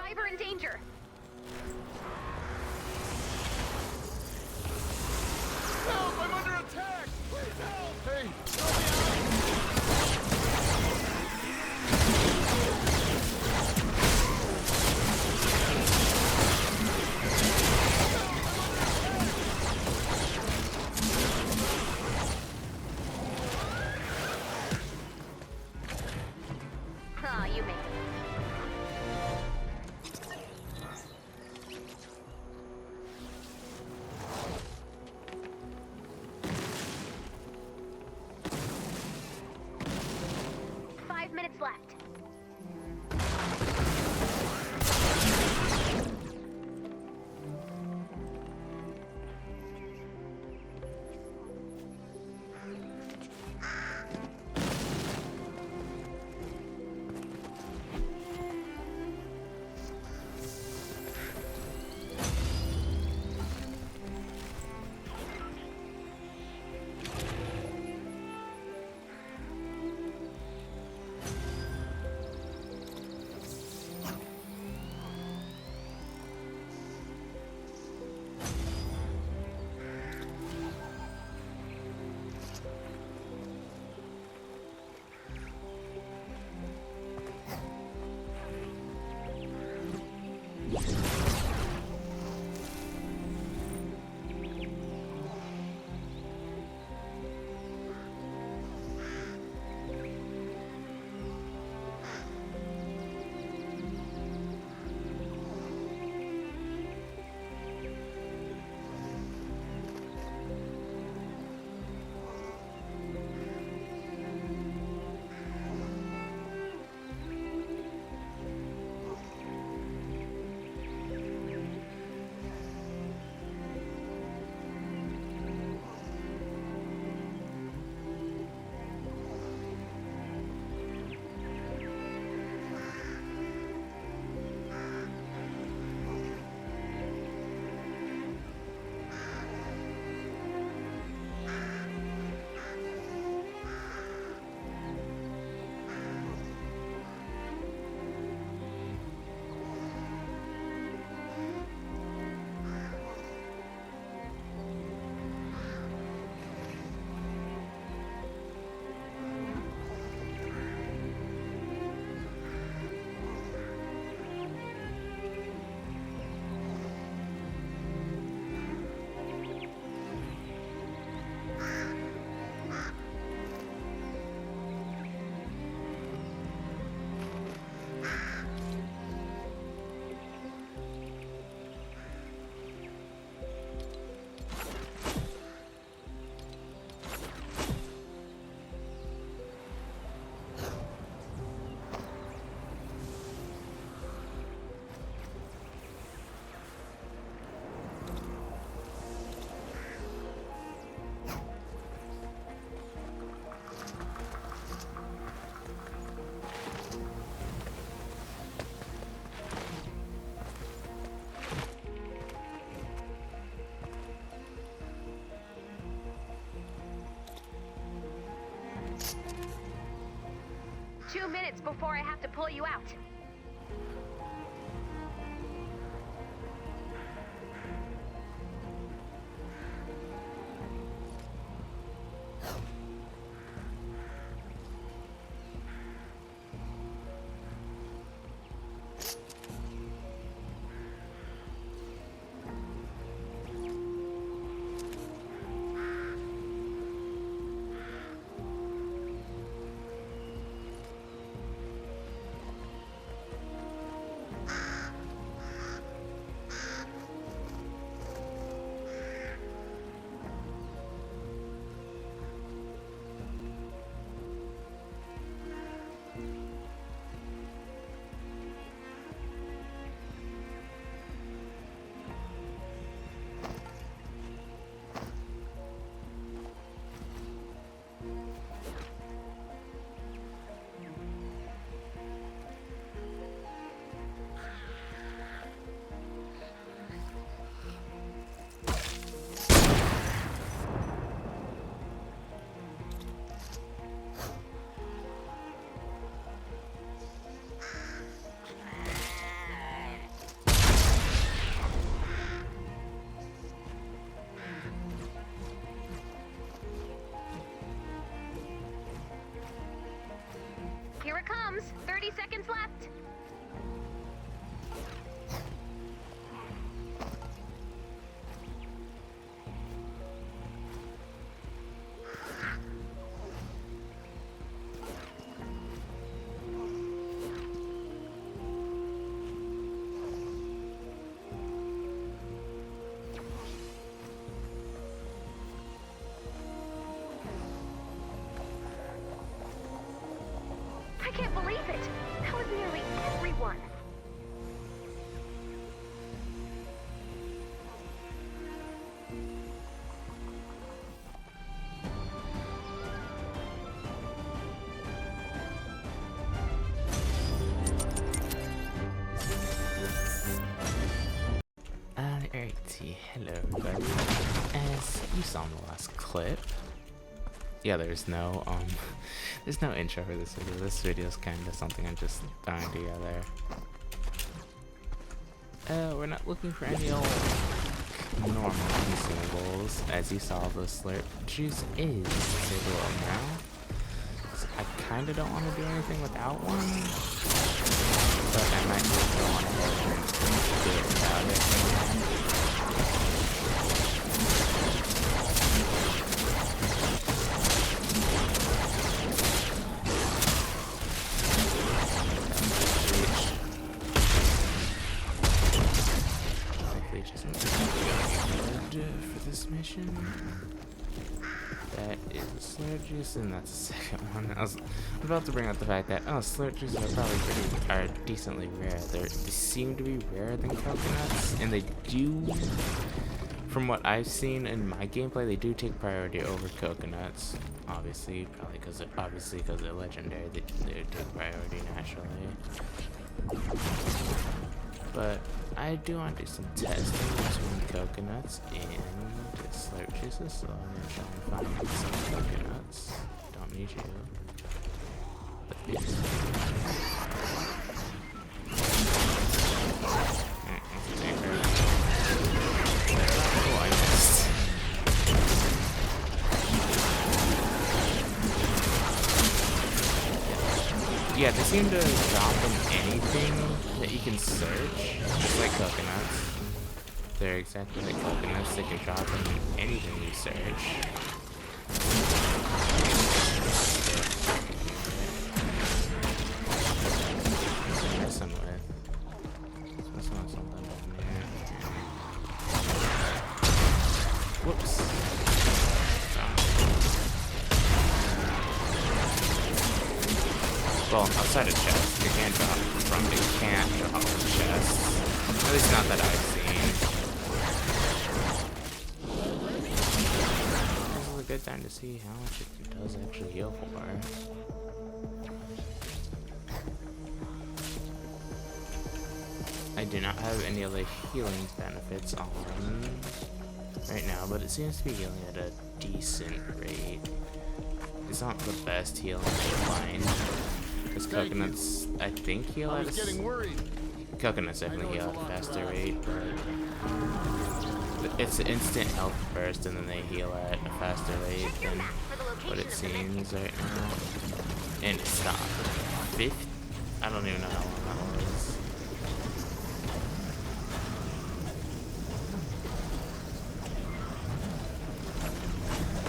Survivor in danger. Help! I'm under attack! Please help! Hey, help me Ah, you made it. Minutes left. Minutes before I have to pull you out. comes. 30 seconds left. I can't believe it. That was nearly everyone. Alrighty, hello everybody. As you saw in the last clip, yeah, there's no intro for this video. This video is kind of something I'm just throwing together. We're not looking for any old normal consumables. As you saw, the Slurp Juice is disabled now. So I kind of don't want to do anything without one, but I might just go on ahead and do it without it. For this mission, that is Slurp Juice, and that's the second one. I was about to bring up the fact that Slurp Juices are probably decently rare. They seem to be rarer than coconuts, and they do, from what I've seen in my gameplay, they do take priority over coconuts. Obviously, probably because they're legendary, they take priority naturally. But I do want to do some testing between coconuts and Slurp Juices, so I'm going to try and find some coconuts. Don't need you. But these. Oh, I missed. Yeah, they seem to drop in anything that you can search, just like coconuts. They're exactly like coconuts, they can drop in anything you search. Messing with. Let's mess with something down here. Whoops. Well, outside of chests, you can't drop from chests. At least not that I've seen. This is a good time to see how much it does actually heal for. I do not have any other healing benefits on right now, but it seems to be healing at a decent rate. It's not the best healing to find. Because coconuts, I think, heal at a... Coconuts definitely heal at a faster rate, but it's an instant health burst, and then they heal at a faster rate than what it seems right now. And it stopped. 50? I don't even know how long that was.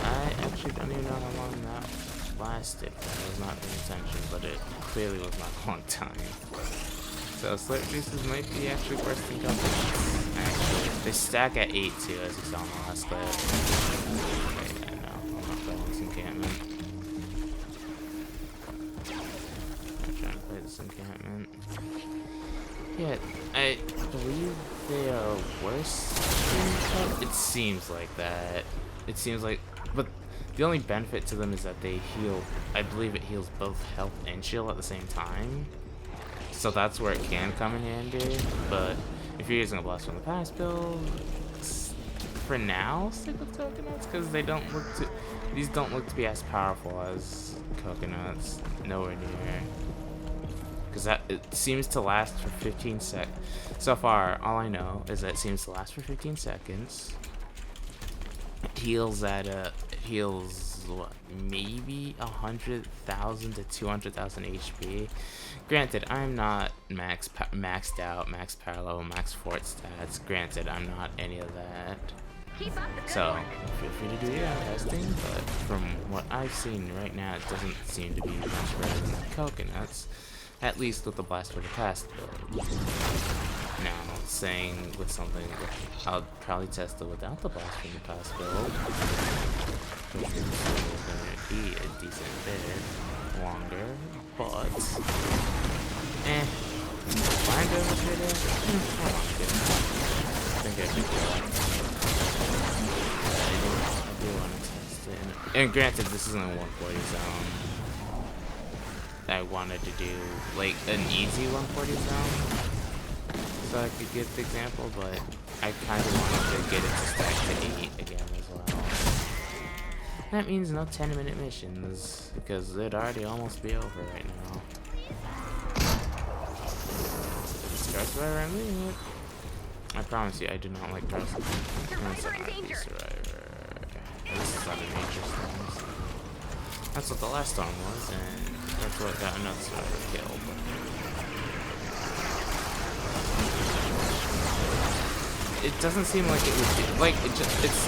I actually don't even know how long that lasted. I was not paying attention, but it clearly was not a long time. So Slurp Juices might be actually worse than coconuts. Actually, they stack at 8 too, as you saw in the last clip. Okay, yeah, no, I'm not playing this encampment. I'm trying to play this encampment. Yeah, I believe they are worse than coconuts. It seems like that. It seems like, but the only benefit to them is that they heal, I believe it heals both health and shield at the same time. So that's where it can come in handy. But if you're using a Blast from the Past build, for now, stick with coconuts, because these don't look to be as powerful as coconuts. Nowhere near. Because it seems to last for 15 seconds. So far, all I know is that it seems to last for 15 seconds. It heals what, maybe 100,000 to 200,000 HP. Granted, I'm not maxed out, max parallel, max fort stats. Granted, I'm not any of that. Keep up the good So work. feel free to do your own testing, but from what I've seen right now, it doesn't seem to be much better than the coconuts, at least with the blast for the past build. Now, saying with something, I'll probably test it without the blast from the past build, which is going to be a decent bit longer, but blind over video? I think I'd be good. I do want to test it. And granted, this isn't a 140 zone. I wanted to do like an easy 140 zone so I could get the example, but I kind of wanted to get it to stack to 8 again as well. That means no 10-minute missions because it'd already almost be over right now. Survivor, I'm leaving it. I promise you, I do not like Carson. Survivor in danger. Survivor. This is not a nature storm. So that's what the last storm was, and that's what got another survivor killed. It doesn't seem like it would be like it's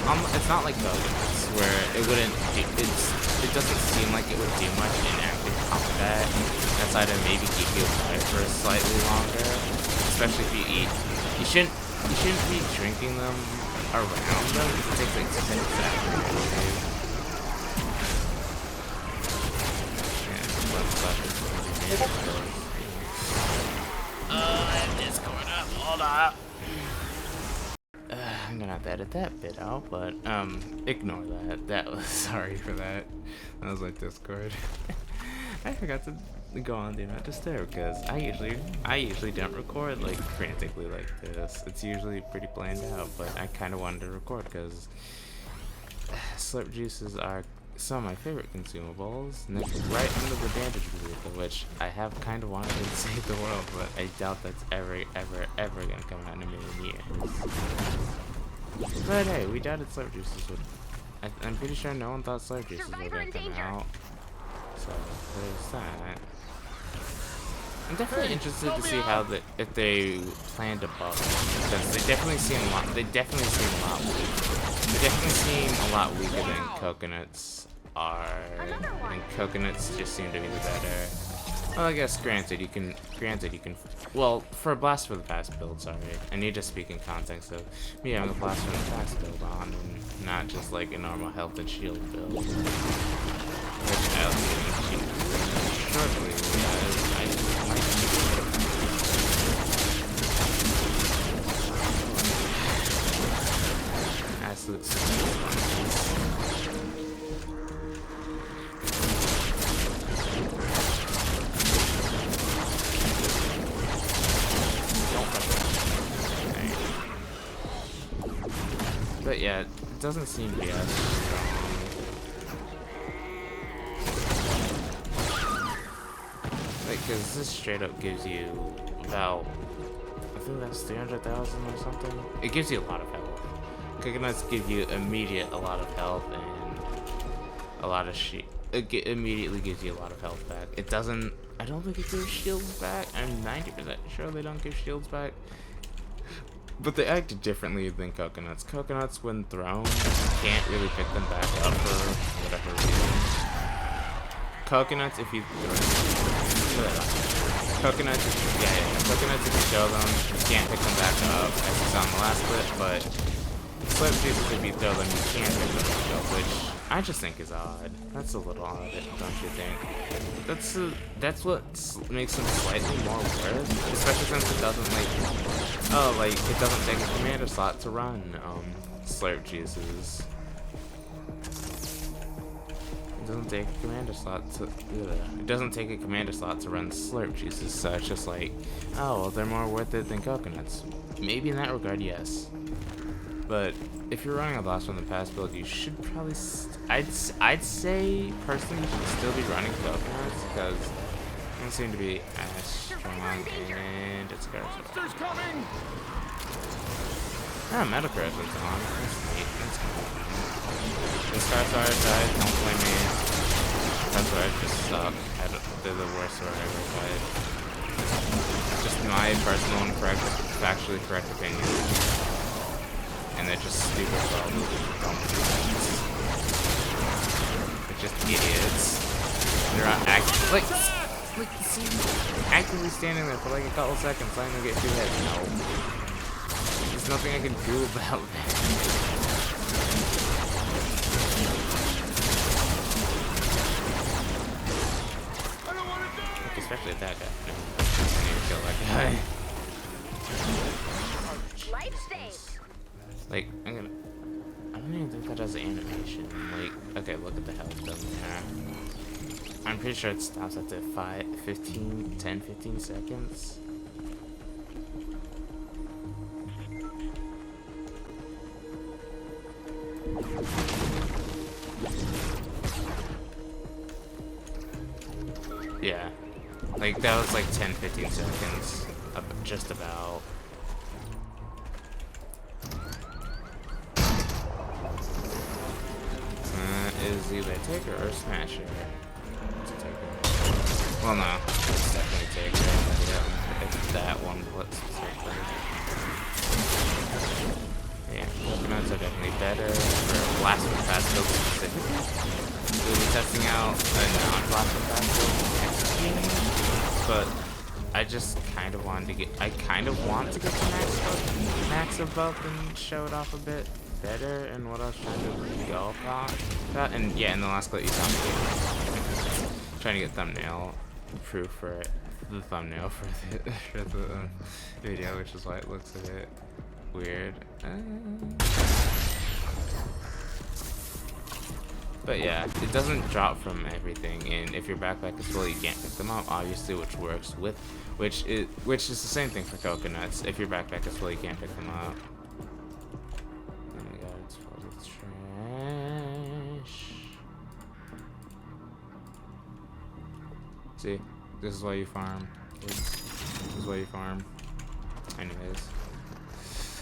not like Coconuts where it wouldn't do, it doesn't seem like it would do much in active combat outside of maybe keep you alive for slightly longer, especially if you eat. You shouldn't be drinking them around them because it takes like 10 seconds. And Discord up, hold up. I'm gonna have to edit that bit out, but ignore that. That was sorry for that. That was like Discord. I forgot to go on Do Not Disturb because I usually don't record like frantically like this. It's usually pretty planned out, but I kind of wanted to record because Slurp Juices are some of my favorite consumables, right under the bandage vehicle, which I have kind of wanted to save the world, but I doubt that's ever gonna come out in a million years. But hey, we doubted Slurp Juices would. I'm pretty sure no one thought Slurp Juices were gonna come out. So there's that. I'm definitely interested to see how if they plan to buff it, because they definitely seem a lot. They definitely seem a lot weaker. They definitely seem a lot weaker than coconuts are, and coconuts just seem to be the better. Well, I guess granted you can. Well, for a blast for the past build, sorry, I need to speak in context of me having a blast for the past build on, and not just like a normal health and shield build. Which I'll be shortly. I might absolute But yeah, it doesn't seem to be as strong. Like, because this straight up gives you about, I think that's 300,000 or something. It gives you a lot of health. Coconuts give you a lot of health and a lot of it immediately gives you a lot of health back. It doesn't, I don't think it gives shields back. I'm 90% sure they don't give shields back. But they act differently than coconuts. Coconuts, when thrown, you can't really pick them back up for whatever reason. Coconuts, if you throw coconuts, coconuts, if you throw them, you can't pick them back up, as you saw in the last clip, but Slurp Juices, if you throw them, you can pick them back up, which I just think is odd. That's a little odd, don't you think? That's what makes them slightly more worth, especially since it doesn't it doesn't take a commander slot to run Slurp Juices. It doesn't take a commander slot to run Slurp Juices, so it's just like, oh, well, they're more worth it than coconuts. Maybe in that regard, yes. But if you're running a blast from the past build, you should probably I'd say personally you should still be running coconuts because they don't seem to be as strong, and it's got Monsters coming! Ah, Metacritic's on. That's neat. That's cool. The Star died, don't blame me. That's why I just suck. They're the worst survivors. Just my personal and factually correct opinion. And they're just stupid slow-moving dumb things. They're just idiots. They're not actively standing there for like a couple seconds, letting them get 2 hits. No. There's nothing I can do about that. Like, especially that guy. No, I need to kill that guy. Life saved. Like, I don't even think that does animation. Like, okay, look at the health down there. I'm pretty sure it stops after 10, 15 seconds. Yeah. Like, that was like 10, 15 seconds. Just about. Is either Taker or Smasher. It's a Taker. Well, no. It's definitely Taker. Yeah, it's that one blitz. Yeah, coconuts are definitely better for blast from fast build specifically. We'll be testing out a non-blast from fast build next game, but I just kind of wanted to get. I kind of want to get to max above and show it off a bit better and what I was trying to go about. And yeah, in the last clip you saw me trying to get thumbnail proof for it, the thumbnail for the video, which is why it looks a bit weird. But yeah, it doesn't drop from everything, and if your backpack is full, you can't pick them up, obviously, which works with, which is the same thing for coconuts. If your backpack is full, you can't pick them up. Oh my god, it's full of trash. See, this is why you farm. This is why you farm. Anyways.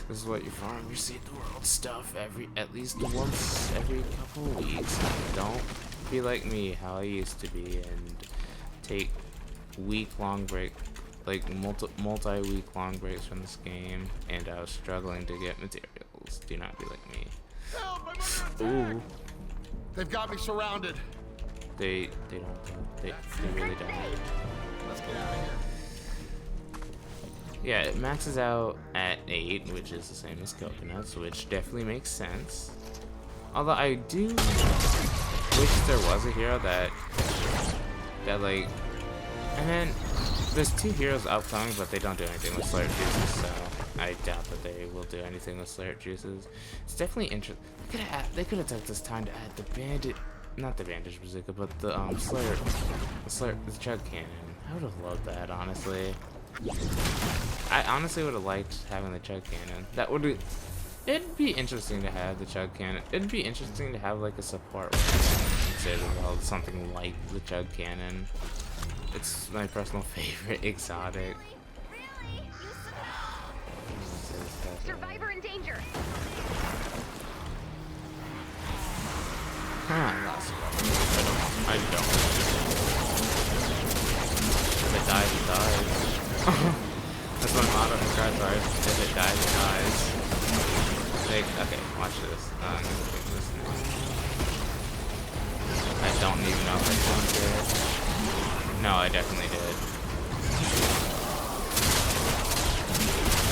This is what you farm. You see the world stuff at least once every couple of weeks. Don't be like me, how I used to be, and take week-long break, like multi-week-long breaks from this game, and I was struggling to get materials. Do not be like me. Help, I'm under attack. Ooh. They've got me surrounded. They don't. They really don't. Let's get out of here. Yeah, it maxes out at 8, which is the same as coconuts, which definitely makes sense. Although I do wish there was a hero that like, and then there's 2 heroes upcoming, but they don't do anything with Slurp Juices, so I doubt that they will do anything with Slurp Juices. It's definitely interesting. They could have took this time to add the bandage, not the bandage bazooka, but the the chug cannon. I would have loved that, honestly. I honestly would have liked having the chug cannon. It'd be interesting to have the chug cannon. It'd be interesting to have like a support instead of something like the chug cannon. It's my personal favorite exotic. Survivor in danger. I don't. If it dies, it dies. That's my motto in cards are, if it dies, it dies. Like, okay, watch this. I'm gonna take this now. I don't even know if I jumped it. No, I definitely did.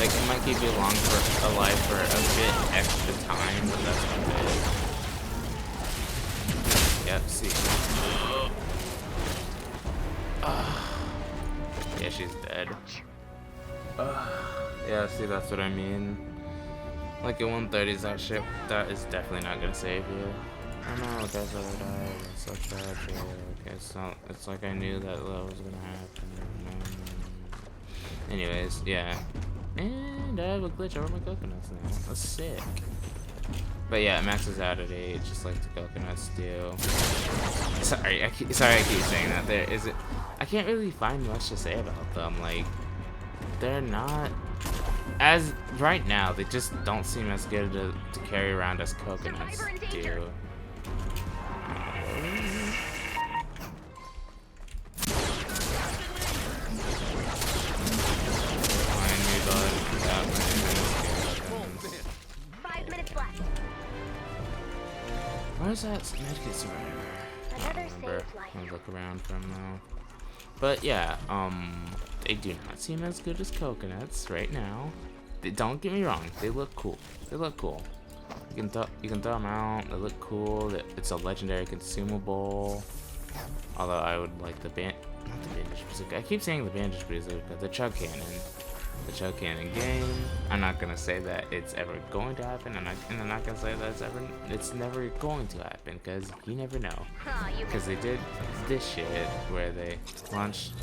Like, it might keep you alive for a bit extra time, but that's about it. Yep, see. Yeah, she's dead. Yeah, see, that's what I mean. Like, at 130s, that is definitely not gonna save you. I know, that's what I died. It's so tragic. It's like I knew that was gonna happen. Anyways, yeah. And I have a glitch over my coconuts now. That's sick. But yeah, it maxes out at 8, just like the coconuts do. Sorry, I keep saying that. I can't really find much to say about them. Like, they're not as right now, they just don't seem as good to carry around as coconuts Survivor in do. danger. Fine, me, bud. Got my 5 minutes left. Where's that medkit survivor? I don't remember. I'll look around for him though. But yeah, they do not seem as good as coconuts right now. Don't get me wrong, they look cool. They look cool. You can throw them out. They look cool. It's a legendary consumable. Although I would like the not the bandage bazooka. I keep saying the bandage bazooka. The chug cannon. The chug cannon game. I'm not gonna say that it's ever going to happen, and I'm not gonna say that it's never going to happen, because you never know. Because they did this shit where they launched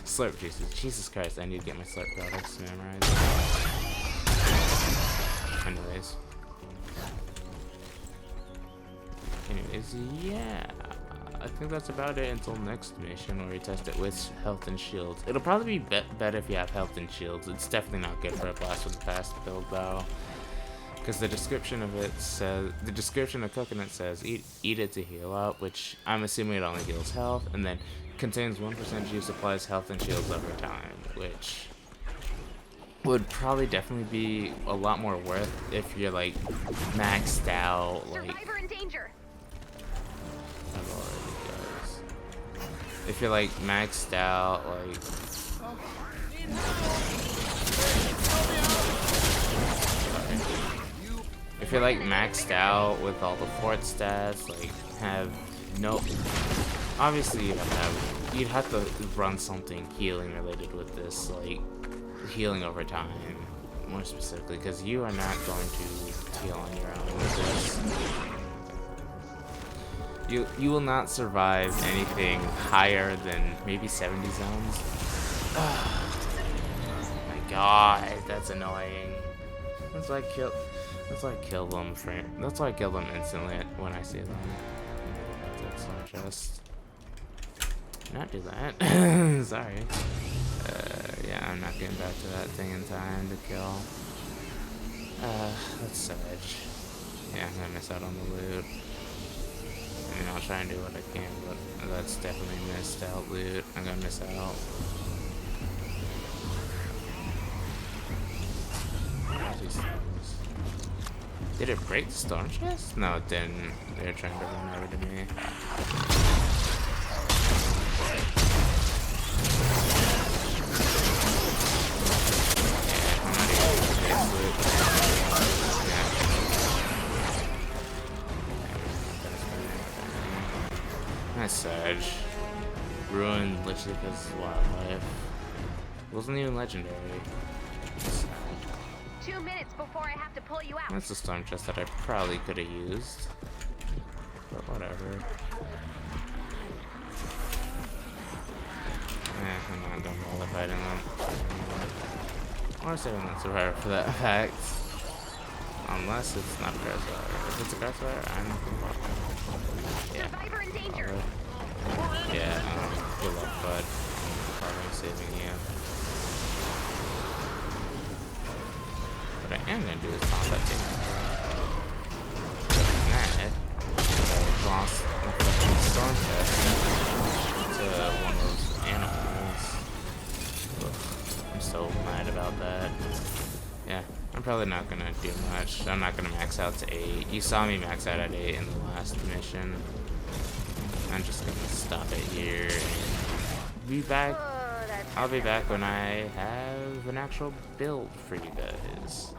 Slurp Juices. Jesus Christ, I need to get my Slurp products memorized. Anyways, yeah. I think that's about it until next mission where we test it with health and shields. It'll probably be better if you have health and shields. It's definitely not good for a blast from the past build though, because the description of coconut says eat it to heal up, which I'm assuming it only heals health, and then contains 1% juice, applies health and shields over time, which would probably definitely be a lot more worth if you're like maxed out, like Survivor in danger. if you're like maxed out, like if you're like maxed out with all the fort stats, like have no, obviously you'd have to run something healing related with this, like healing over time, more specifically, because you are not going to heal on your own with this. You will not survive anything higher than maybe 70 zones. Oh my god, that's annoying. That's why I kill them instantly when I see them. That's not just not do that. Sorry. Yeah, I'm not getting back to that thing in time to kill. That's savage. Yeah, I'm gonna miss out on the loot. I mean, I'll try and do what I can, but that's definitely missed out loot. I'm gonna miss out. What are these things? Did it break the storm chest? No, it didn't. They were trying to run over to me. Yeah, I'm not even gonna base loot. Nice Surge. Ruined literally because of wildlife. Wasn't even legendary. 2 minutes before I have to pull you out. That's a storm chest that I probably could have used. But whatever. I'm not gonna bother fighting them. Or saving that survivor for that fact. Unless it's not a car survivor. If it's a car survivor, I'm not gonna bother. Yeah. Survivor in danger. Yeah, good luck, bud. Probably saving you. What I am gonna do is pop that thing. That, I lost the storm chest to one of those animals. Ugh, I'm so mad about that. Yeah, I'm probably not gonna do much. I'm not gonna max out to 8. You saw me max out at 8 in the last mission. I'm just gonna stop it here and be back. I'll be back when I have an actual build for you guys.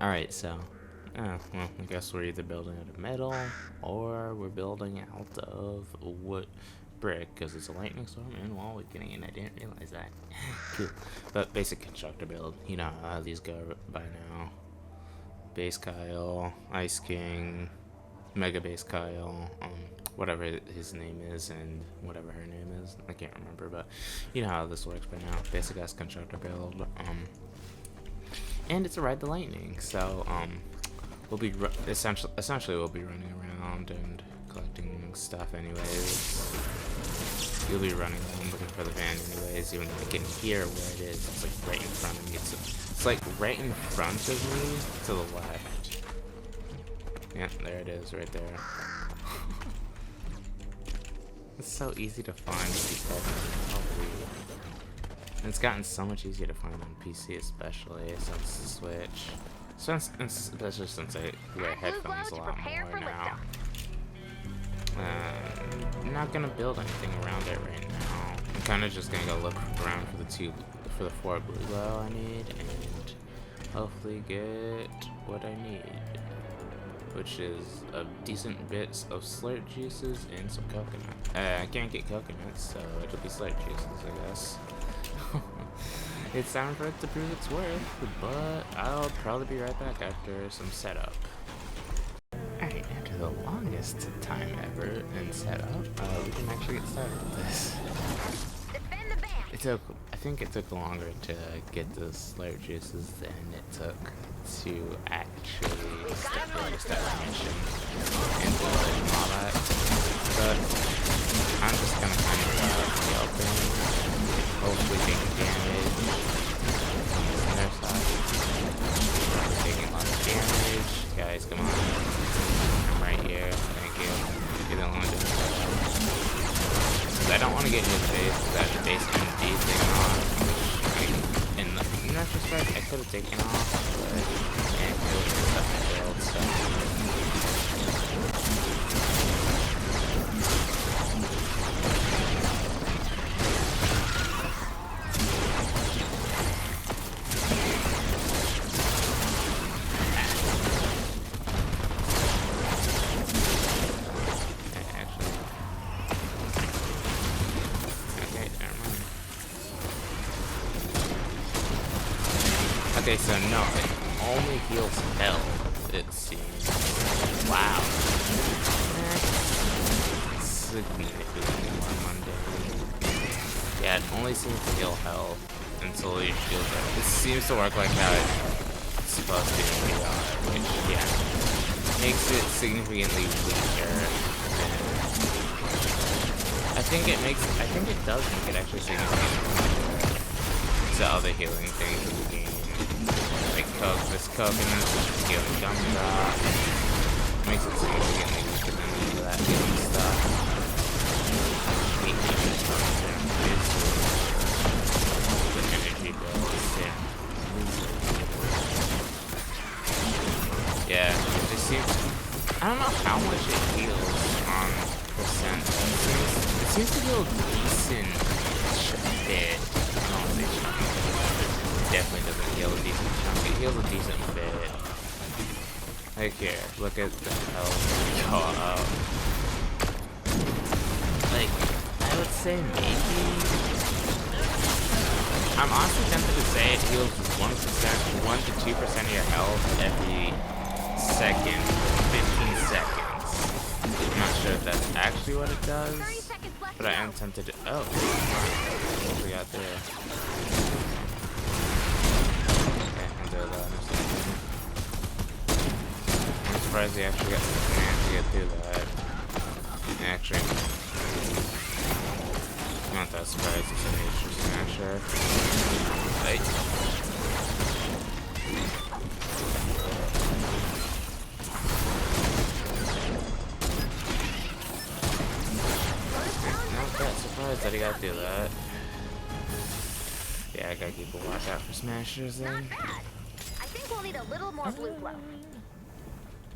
Alright, so well, I guess we're either building out of metal or we're building out of wood brick, because it's a lightning storm and wall weakening, and I didn't realize that. Cool. But basic constructor build, you know how these go by now. Base Kyle, Ice King, Mega Base Kyle, whatever his name is and whatever her name is, I can't remember, but you know how this works by now. Basic ass constructor build, and it's a Ride the Lightning, so we'll be essentially we'll be running around and collecting stuff anyways. You'll be running home looking for the van anyways, even though I can hear where it is. It's like right in front of me. It's like right in front of me to the left. Yeah, there it is, right there. It's so easy to find and it's gotten so much easier to find on PC, especially since the Switch. Especially since I wear headphones a lot more now. I'm not gonna build anything around it right now. I'm kind of just gonna go look around for the 4 blue glow I need, and hopefully get what I need, which is a decent bits of slurp juices and some coconut. I can't get coconuts, so it'll be slurp juices, I guess. It's time for it to prove its worth, but I'll probably be right back after some setup. Alright, after the longest time ever in setup, we can actually get started with this. I think it took longer to get the slurp juices than it took to actually start the mission and do it and all that. But I'm just gonna kind of helping, hopefully taking damage on their side. Probably taking a lot of damage. Guys, come on. I'm right here. Thank you. You're the only one doing that. I don't want to get his base, because I have the base MD thing on, which in retrospect I could have taken off, but I can't kill the stuff I built, so. Okay, so no, it only heals health, it seems. Wow. That's significantly more mundane. Yeah, it only seems to heal health until your shields are. It seems to work like how it's supposed to in VR, which, yeah, makes it significantly weaker than. I think it does make it actually significantly weaker to other healing things in the game. Like this coconut, healing gumdrop, makes it significantly weaker than any of that healing stuff. The energy bills, yeah, it just seems. I don't know how much it heals on percent. It seems to heal a decent bit. Definitely doesn't heal a decent chunk. It heals a decent bit. Like here, look at the health go up. Like, I would say maybe. I'm honestly tempted to say it heals 1% to 2% of your health every second, 15 seconds. I'm not sure if that's actually what it does, but I am tempted to. Oh, what we got there? I'm surprised he actually managed to get through that. Actually, I'm not that surprised. It's an nature smasher. Right. Not that surprised that he got through that. Yeah, I gotta keep a watch out for smashers then. I think we'll need a little more blue glow.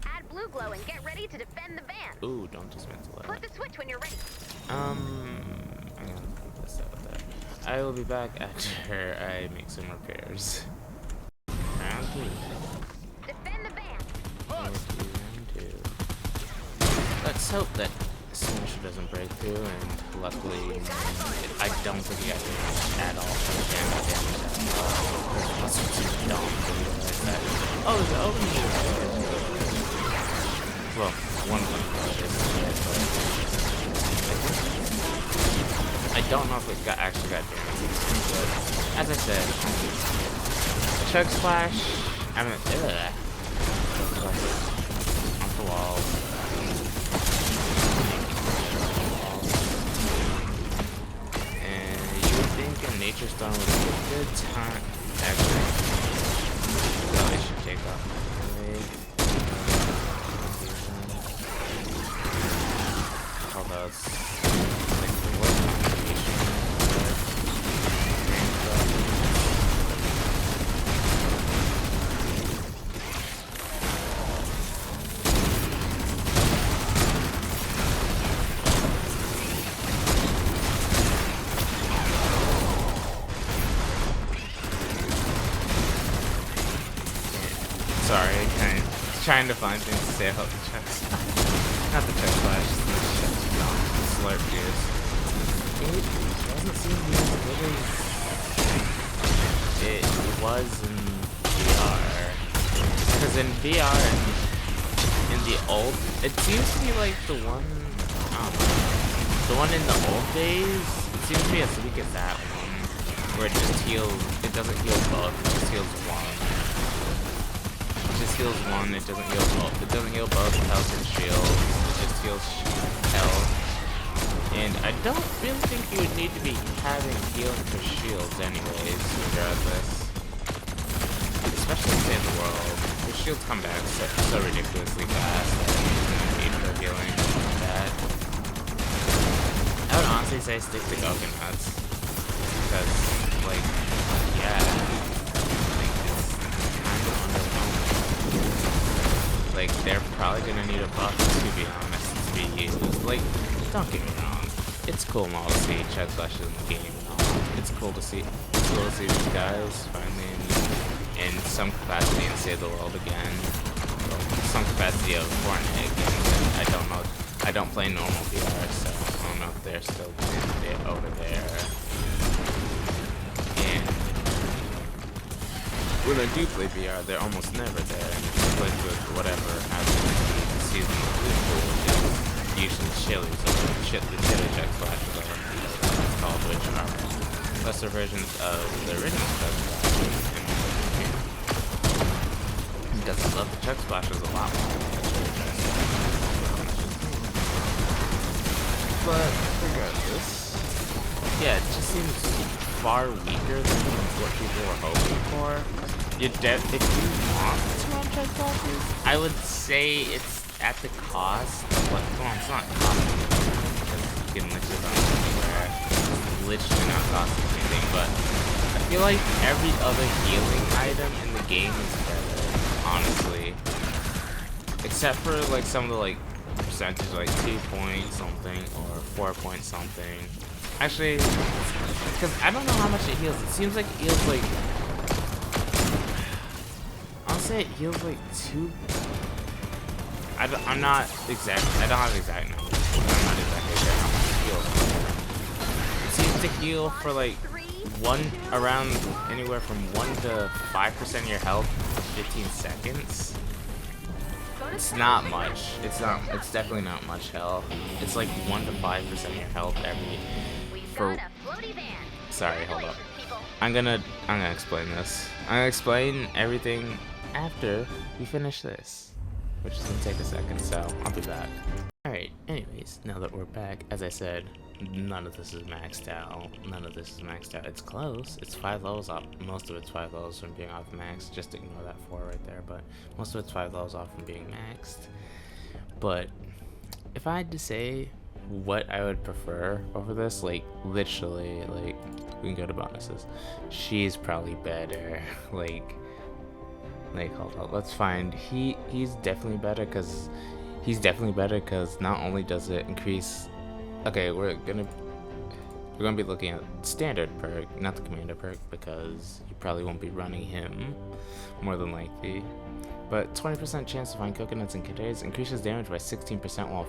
Add blue glow and get ready to defend the van. Ooh, don't dismantle that. Flip the switch when you're ready. I'm gonna put this out there. I will be back after I make some repairs. Round 3. Defend the van. Round 2. Let's hope that Smasher doesn't break through, and luckily, I don't think he got damage at all. Damage at all. That's too dumb to realize that. Oh, there's an opening here. Well, one of them is, but I don't know if it actually got damage. But as I said, Chug Splash. I mean, off the walls. nature storm would be a good time. Actually, I should take off anyway. Although it's like the worst combination. Sorry, kind of trying to find things to say about the chest. Not the chest flash, the chest jump, the Slurp Juice. It doesn't seem to be as good as it was in VR. Because in VR, in the old, it seems to be like the one in the old days, it seems to be as weak as that one. Where it just heals, it doesn't heal both, it just heals one. It just heals one, it doesn't heal both. It doesn't heal both health and shield. It just heals health. And I don't really think you would need to be having healing for shields anyways, regardless. Especially in Save the World. The shields come back so ridiculously fast that you don't need for healing like that. I would honestly say stick to coconuts. Because, like, yeah. Like, they're probably gonna need a buff, to be honest, to be used. Like, don't get me wrong. It's cool and all to see chug flashes in the game and all. It's cool to see these guys finally in some capacity and Save the World again. Well, some capacity of Fortnite again. I don't know. I don't play normal VR, so I don't know if they're still doing it over there. And when I do play VR, they're almost never there. And it's split with whatever happens in the season of Blue Pool, which is usually chilies or the chili chug flashes, or whatever it's called, which are lesser versions of the original chug splashes. Because I love the chug splashes a lot more. But regardless, yeah, it just seems far weaker than what people were hoping for. If you want to run chug flashes, I would say it's at the cost of what, well, it's not costing anything, because you can literally run anywhere. It's literally not costing anything, but I feel like every other healing item in the game is better, honestly. Except for like some of the like percentage, like 2 point something or 4 point something. Actually, because I don't know how much it heals. It seems like it heals like, I'll say it heals like 2. I'm not exact. I don't have exact numbers. I'm not exactly sure how much it heals. It seems to heal for like around anywhere from 1 to 5% of your health for 15 seconds. It's not much. It's definitely not much health. It's like 1 to 5% of your health every. Sorry, hold up. I'm gonna explain this. I'm gonna explain everything after we finish this, which is gonna take a second. So I'll be back. All right. Anyways, now that we're back, as I said, none of this is maxed out. None of this is maxed out. It's close. It's 5 levels off. Most of it's 5 levels from being off max. Just ignore that 4 right there. But most of it's 5 levels off from being maxed. But if I had to say what I would prefer over this, like literally, like we can go to bonuses. She's probably better. Like hold on. Let's find. He's definitely better because not only does it increase. Okay, we're gonna be looking at standard perk, not the commander perk, because you probably won't be running him, more than likely. But 20% chance to find coconuts and containers, increases damage by 16% while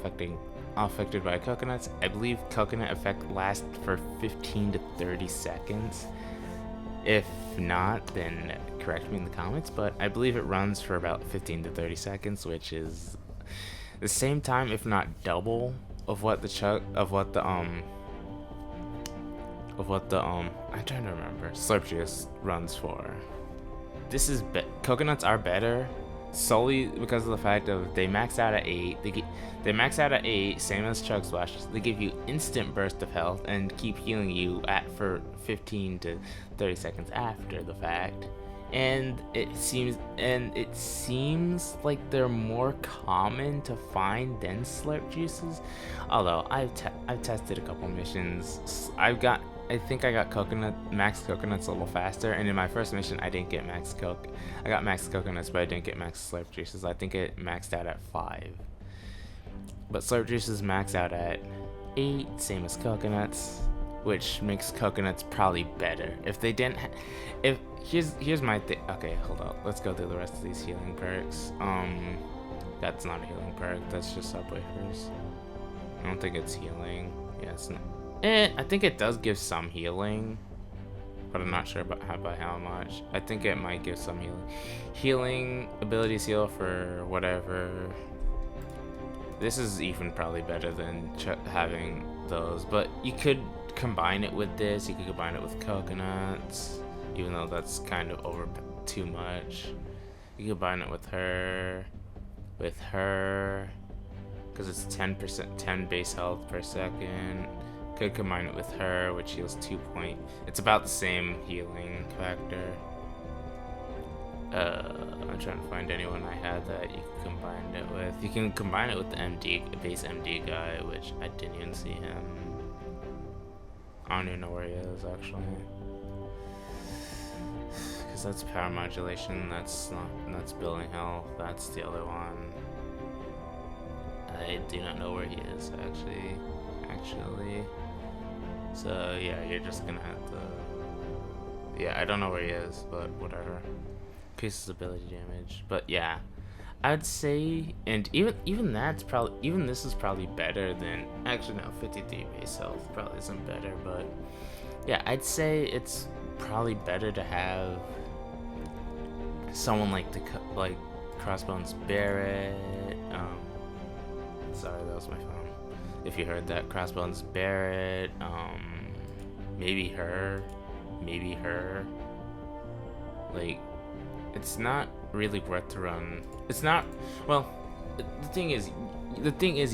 affected by coconuts. I believe coconut effect lasts for 15 to 30 seconds. If not, then correct me in the comments, but I believe it runs for about 15 to 30 seconds, which is the same time, if not double, of what the I'm trying to remember, Slurp Juice runs for. Coconuts are better, solely because of the fact of they max out at 8. They max out at 8, same as Chug Splash. They give you instant burst of health and keep healing you for 15 to 30 seconds after the fact. And it seems like they're more common to find than Slurp Juices. Although I've tested a couple missions. I think I got max coconuts a little faster, and in my first mission I didn't get max coke. I got max coconuts, but I didn't get max Slurp Juices. I think it maxed out at 5. But Slurp Juices max out at 8, same as coconuts, which makes coconuts probably better. If they didn't here's my thing. Okay, hold up. Let's go through the rest of these healing perks. That's not a healing perk. That's just Subwafers. I don't think it's healing. Yeah, it's not. I think it does give some healing, but I'm not sure by how much. I think it might give some healing. Healing abilities heal for whatever. This is even probably better than having those, but you could combine it with this. You could combine it with coconuts, even though that's kind of over too much. You could combine it with her, because it's 10 base health per second. Could combine it with her, which heals 2 point. It's about the same healing factor. I'm trying to find anyone I had that you can combine it with. You can combine it with the base MD guy, which I didn't even see him. I don't even know where he is actually. Because that's power modulation. That's building health. That's the other one. I do not know where he is actually. So yeah, you're just gonna have to. Yeah, I don't know where he is, but whatever. Increases ability damage, but yeah, I'd say, and even this is probably better than actually no 53 base health probably isn't better, but yeah, I'd say it's probably better to have someone like Crossbones Barrett. Sorry, that was my phone. If you heard that, Crossbones Barrett, maybe her. Like, it's not really worth to run. It's not. Well, the thing is,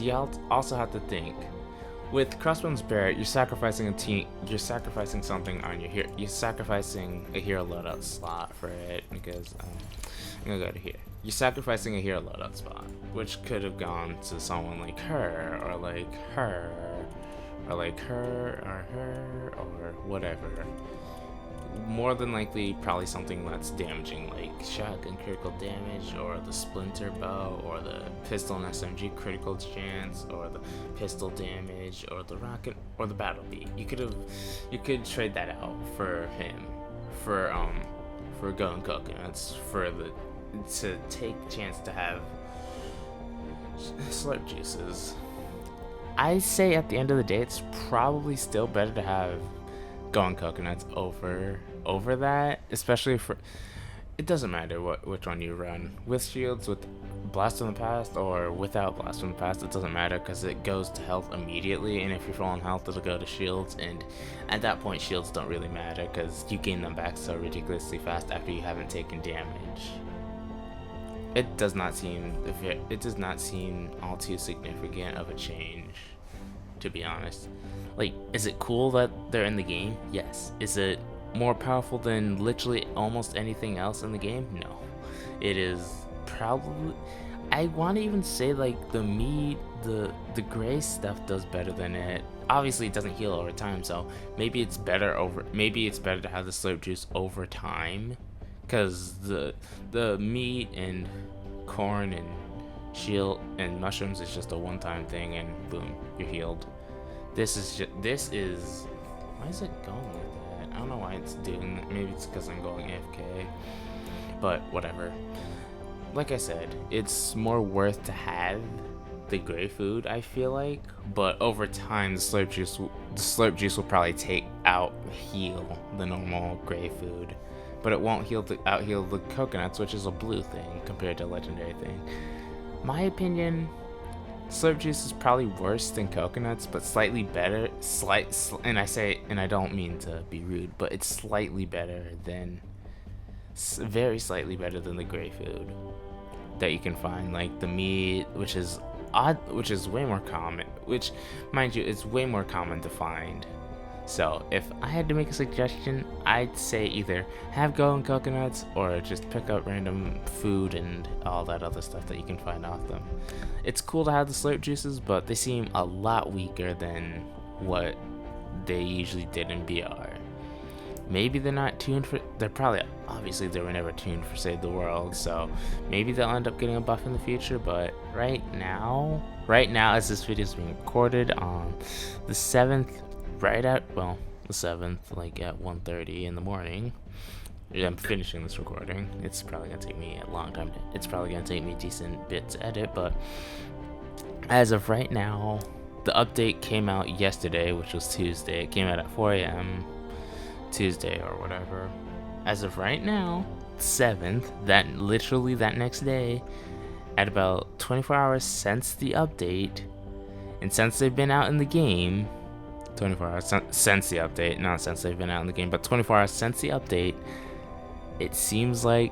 you also have to think. With Crossbones Barrett, you're sacrificing a team. You're sacrificing something on your hero. You're sacrificing a hero loadout slot for it because I'm gonna go to here. You're sacrificing a hero loadout spot, which could have gone to someone like her, or like her, or like her, or her, or whatever. More than likely, probably something that's damaging, like shotgun critical damage, or the splinter bow, or the pistol and SMG critical chance, or the pistol damage, or the rocket, or the battle beat. You could trade that out for him, for Golden Coconuts, to take a chance to have Slurp Juices. I say at the end of the day, it's probably still better to have Golden Coconuts over that, especially for. It doesn't matter which one you run, with shields, with Blast from the Past, or without Blast from the Past. It doesn't matter because it goes to health immediately, and if you're full on health, it'll go to shields, and at that point, shields don't really matter because you gain them back so ridiculously fast after you haven't taken damage. It does not seem all too significant of a change, to be honest. Like, is it cool that they're in the game? Yes. Is it more powerful than literally almost anything else in the game? No. It is probably. I want to even say like the gray stuff does better than it. Obviously, it doesn't heal over time, so maybe it's better to have the Slurp Juice over time. Because the meat and corn and shield and mushrooms is just a one-time thing, and boom, you're healed. This is why is it going like that? I don't know why it's doing that. Maybe it's because I'm going AFK, but whatever. Like I said, it's more worth to have the gray food, I feel like, but over time the Slurp Juice will probably heal the normal gray food. But it won't out-heal the coconuts, which is a blue thing compared to a legendary thing. My opinion, Slurp Juice is probably worse than coconuts, but slightly better. And I don't mean to be rude, but it's slightly better than, very slightly better than the gray food. that you can find, like the meat, which is odd, which is way more common, which, mind you, is way more common to find. So if I had to make a suggestion, I'd say either have golden coconuts or just pick up random food and all that other stuff that you can find off them. It's cool to have the slurp juices, but they seem a lot weaker than what they usually did in BR. Maybe they're not tuned for, they're probably, obviously they were never tuned for Save the World, so maybe they'll end up getting a buff in the future, but right now as this video is being recorded on the 7th, the 7th, like at 1:30 in the morning, I'm finishing this recording. It's probably gonna take me a long time. It's probably gonna take me a decent bit to edit, but as of right now, the update came out yesterday, which was Tuesday. It came out at 4 a.m. Tuesday or whatever. As of right now, 7th, that literally that next day, at about 24 hours since the update, and since they've been out in the game, 24 hours since the update, not since they've been out in the game, but 24 hours since the update, it seems like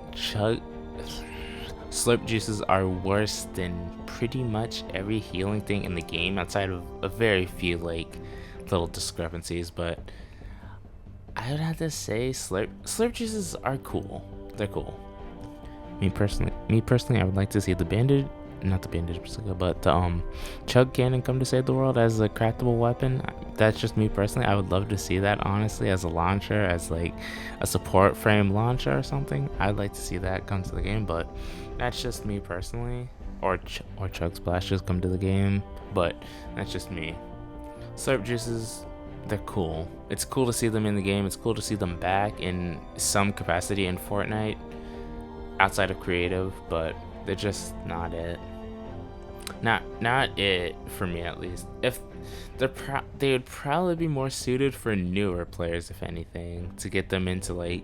slurp juices are worse than pretty much every healing thing in the game, outside of a very few like little discrepancies. But I would have to say slurp juices are cool. They're cool. Me personally, I would like to see the bandage, not the bandage bazooka, but the chug cannon come to save the world as a craftable weapon. That's just me personally. I would love to see that, honestly, as a launcher, as like a support frame launcher or something. I'd like to see that come to the game, but that's just me personally. Or chug splashes come to the game, but that's just me. Slurp juices, they're cool. It's cool to see them in the game. It's cool to see them back in some capacity in Fortnite, outside of creative, but they're just not it. Not it for me, at least. If they would probably be more suited for newer players, if anything, to get them into like,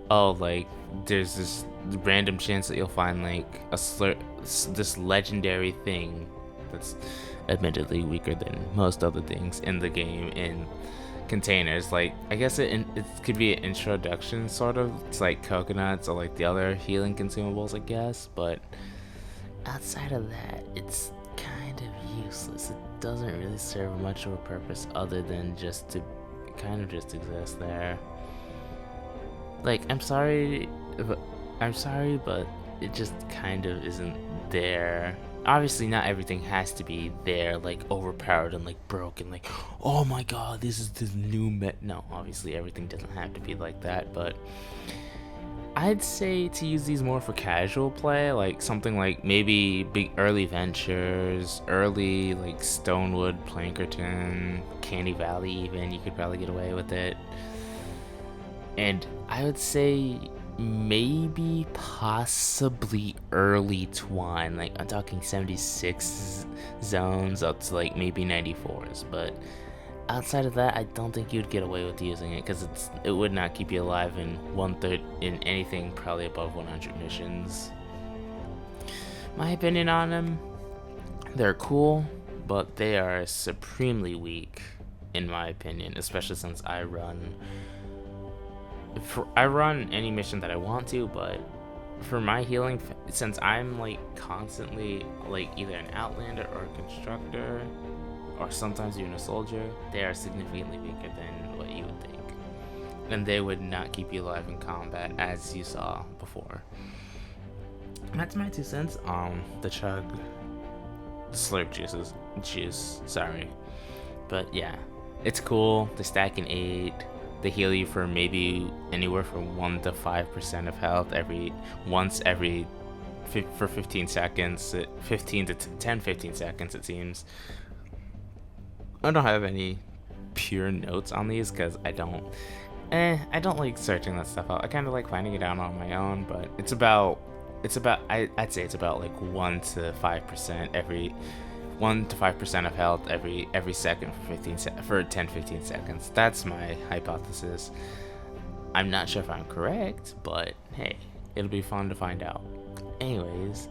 oh, like there's this random chance that you'll find like this legendary thing that's admittedly weaker than most other things in the game in containers. Like, I guess it could be an introduction, sort of. It's like coconuts or like the other healing consumables, I guess, but outside of that, it's kind of useless. It doesn't really serve much of a purpose other than just to kind of just exist there. Like, I'm sorry, but it just kind of isn't there. Obviously, not everything has to be there, like overpowered and like broken, like, oh my god, this is the new no, obviously everything doesn't have to be like that, but I'd say to use these more for casual play, like something like maybe big early ventures, early like Stonewood, Plankerton, Candy Valley even, you could probably get away with it. And I would say maybe possibly early Twine, like I'm talking 76 zones up to like maybe 94s, but outside of that, I don't think you'd get away with using it, because it would not keep you alive in 1/3 in anything probably above 100 missions. My opinion on them, they're cool, but they are supremely weak in my opinion, especially since I run any mission that I want to, but for my healing, since I'm like constantly like either an Outlander or a Constructor, or sometimes even a Soldier, they are significantly weaker than what you would think. And they would not keep you alive in combat, as you saw before. And that's my 2 cents on the Slurp juice, sorry. But yeah, it's cool. They stack in 8. They heal you for maybe anywhere from 1 to 5% of health for 15 seconds, 15 to 15 seconds it seems. I don't have any pure notes on these because I don't like searching that stuff out. I kind of like finding it out on my own, but I'd say it's about like 1 to 5% 1 to 5% of health every second for 10-15 seconds. That's my hypothesis. I'm not sure if I'm correct, but hey, it'll be fun to find out. Anyways,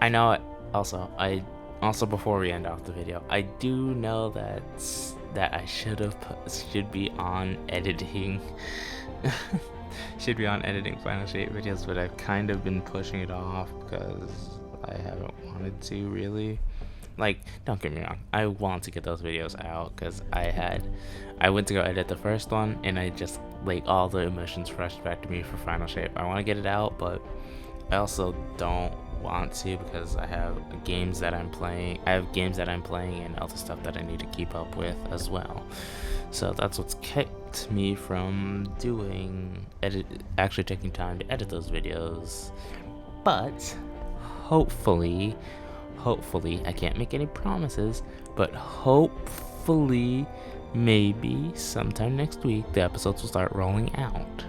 I know it. Also, before we end off the video, I do know that I should be on editing. should be on editing Final Shape videos, but I've kind of been pushing it off because I haven't wanted to really. Like, don't get me wrong, I want to get those videos out because I went to go edit the first one and I just, like, all the emotions rushed back to me for Final Shape. I want to get it out, but I also don't want to because I have games that I'm playing. And other stuff that I need to keep up with as well. So that's what's kept me from actually taking time to edit those videos. But hopefully, I can't make any promises, but hopefully, maybe sometime next week, the episodes will start rolling out.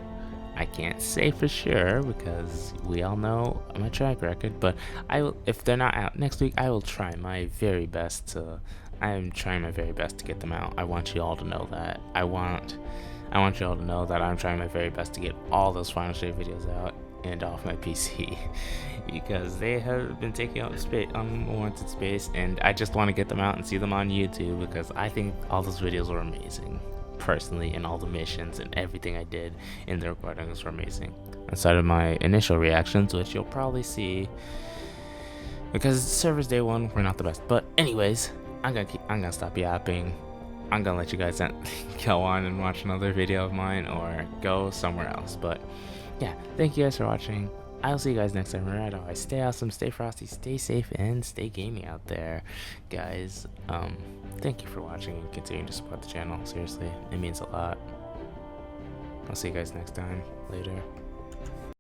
I can't say for sure because we all know my track record, but if they're not out next week, I will try my very best to. I am trying my very best to get them out. I want you all to know that. I want you all to know that I'm trying my very best to get all those Final Shape videos out and off my PC because they have been taking up space, unwarranted space, and I just want to get them out and see them on YouTube because I think all those videos were amazing. Personally, and all the missions and everything I did in the recordings were amazing. Aside of my initial reactions, which you'll probably see because servers day one were not the best. But anyways, I'm gonna stop yapping. I'm gonna let you guys go on and watch another video of mine or go somewhere else. But yeah, thank you guys for watching. I'll see you guys next time. Right, always stay awesome, stay frosty, stay safe, and stay gaming out there, guys. Thank you for watching and continuing to support the channel. Seriously, it means a lot. I'll see you guys next time. Later.